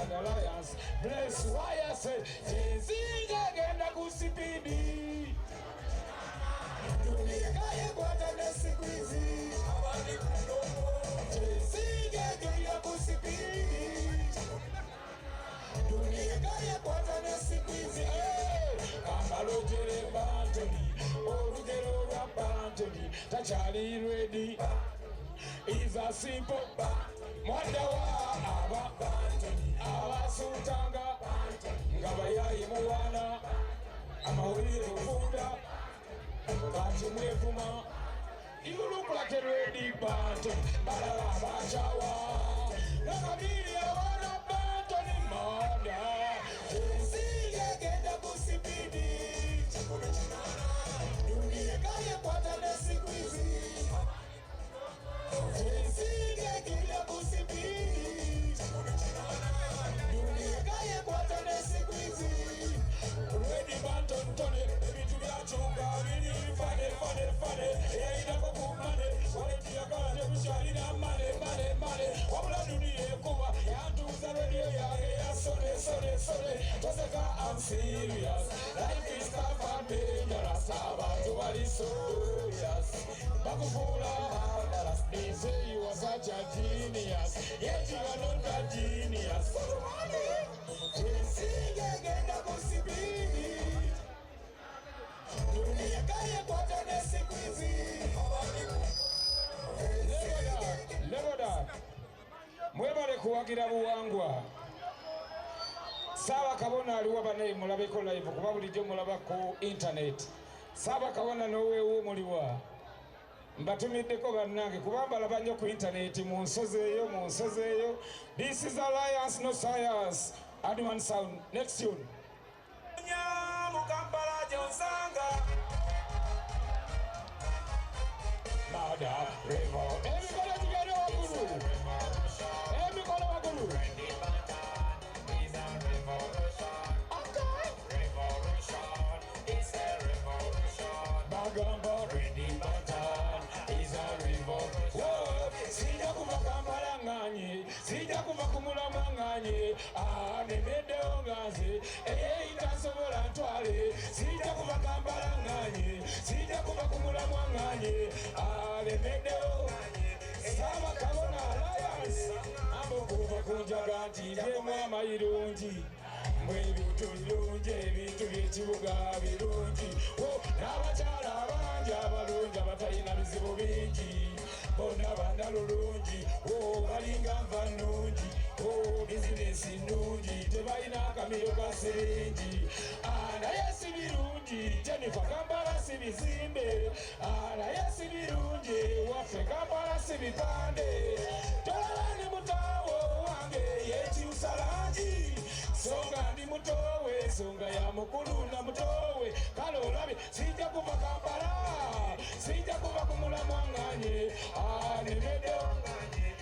and Alliance. Bless why I say, Zinga genda kusipidi. Dunia ye kwata nesi kwizi. Zinga genda kusipidi. Dunia ye kwata nesi kwizi. Kambalo jere bantoni, orugero rwa bantoni. Tachali ready. Is a simple mwanda wa aba abasutanga ngabayayi muwana amawulire ofunda kati mwevuma you look like a ready bantu balala abachawa nakabiri awana bantoni mwanda zinge genda kusipidi dunia kaya kwata nesiku hizi Zinge gila kusipidi Dunia kaya kwata nesi kwizi Ready banton tone Ebitu ya chunga Mini fane Eya ina kukumane Waleti ya kate mshari na mane Wabula dunia kuwa Yantuza radio ya sone Toseka I'm serious Life is tough and dangerous Abantu wali serious Bakufula they say you are such a genius, yet you are not a genius. Mwebale kuwagira buwangwa. Saba kabona aliwa bane mulabeko live kuba bulijjo mulaba ku internet. Saba kabona nowe uwo muliwa. Mbatumiddeko bannange kubamba labanja ku internet mu nsozi eyo. This is Alliance no science. Adman sound. Next tune. Mukambala Jonsanga. Mada Revo. Everybody together wakulu. Everybody wakulu. Is a revolution. Okay. Revolution is a revolution. Bagamba ready button. Sija kuva Kampala nganye, sija kuva kumulama nganye, nemede ongaze, itasobola ntwale. Sija kuva Kampala nganye, sija kuva kumulama nganye, nemede onganye. Saba kabona Alliance, ambo kuva kunjaga nti lyemu amayirungi. Mwe ebintu birungi, ebintu by'ekibuga birungi. N'abakyala abangi abalungi abatalina bizibu bingi. Bona bana lulungi, balinga nva nnungi, bizinesi nnungi, tebalina akamiro ka siringi. Naye si birungi, Jennifer Kampala si bizimbe. Naye si birungi, waffe Kampala si bipande. Tolaba ndi mutawo wange yekyusa langi. Songa ndi mutowe, songa ya mukulu na mutowe. Kale olabe, sijja kuva Kampala, sijja kuva kumulama nganye. Nemede onganye,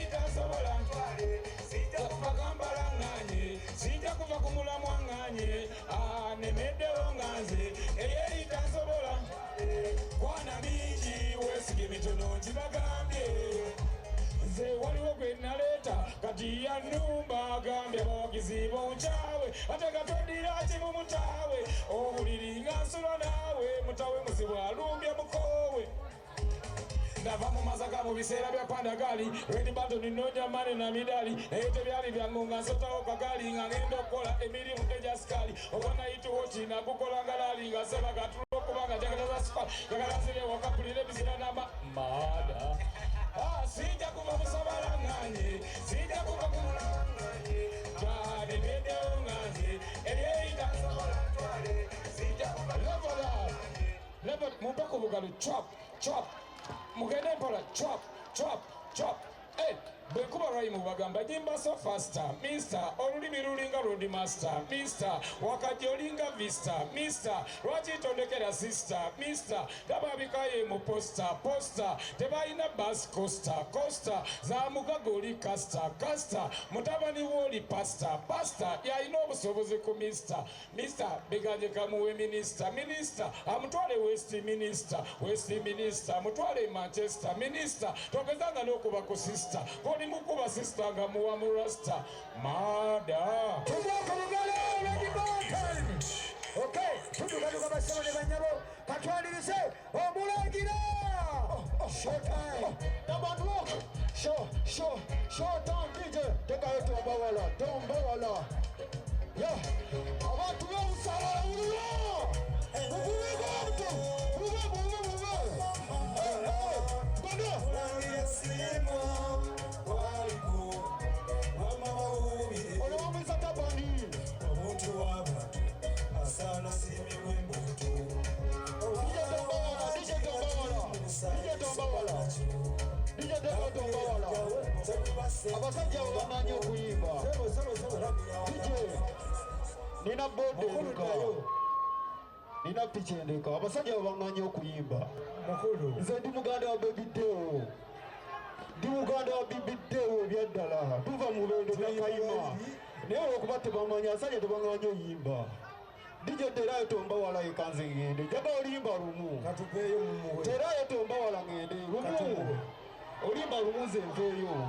itasobola ntwale. Sijja kuva Kampala nganye, sijja kuva kumulama nganye. Nemede onganze, itasobola ntwale. Kwana mingi, wesige mitono njibagambye. Nze waliwo gwe naleta kati ya nnumba agambye abawagizi boncawe ate gatondira kimu mutawe obuliri nga nsula naawe mutawe muzibu alumbye mukowe ndava mu masaka mu biseera bya pandagali Red Button nnonya mane na midali naye tebyali byangu nga nsotawo kagali nga ngenda okukola emirimu egya sikali obona yituwo kina kukola nga lali nga seba gatulo okubanga njagala za sikali njagala zire wakapulira ebiseera n'ama mada sijja kuva musabala nganye, sijja kuva kumulama nganye. Jade mede onganze, eyita sobola ntwale. Sijja kuva level mupeko bugalu chop. Mugende mpola chop. Bwekuba rhyme bagamba jimba so faster. Mister olulimi lulinga road master. Mister wakajja olinga vista. Mister lwaki tondekera sister. Mister dababikaye mu poster. Tebalina bus coaster. Za mugago oli caster. Mutabani woli pastor. Yalina obusobozi ku mister. Begaje kamuwe minister. Amutwale West Minister. Mutwale Manchester. Minister togezanga n'okuba ku sister. Koni mukuba sister nga muwa mu rasta. Mada. Okay, tudugaduga basaba ne banyabo katwalirize omulangira. Showtime. Number one. Showtime DJ. Tekayo tombawala. Yeah. Abantu b'omusala ulo. Abasajja bamanyi okuyimba. Nina bode ndeka. Nina picha ndeka. Abasajja bamanyi okuyimba. Mukulu. Nze ndi muganda wa Baby Deo. Ndi muganda wa Baby Deo byaddala. Tuva mu Lwendo Nakayima. Naye okuba tebamanyi abasajja tebamanyi oyimba. DJ Terayo Tombawala ekanze ngende. Jaga olimba lumu. Katupeeyo mumuwe. Terayo Tombawala ngende. Lumu. Olimba lumu nze nveeyo.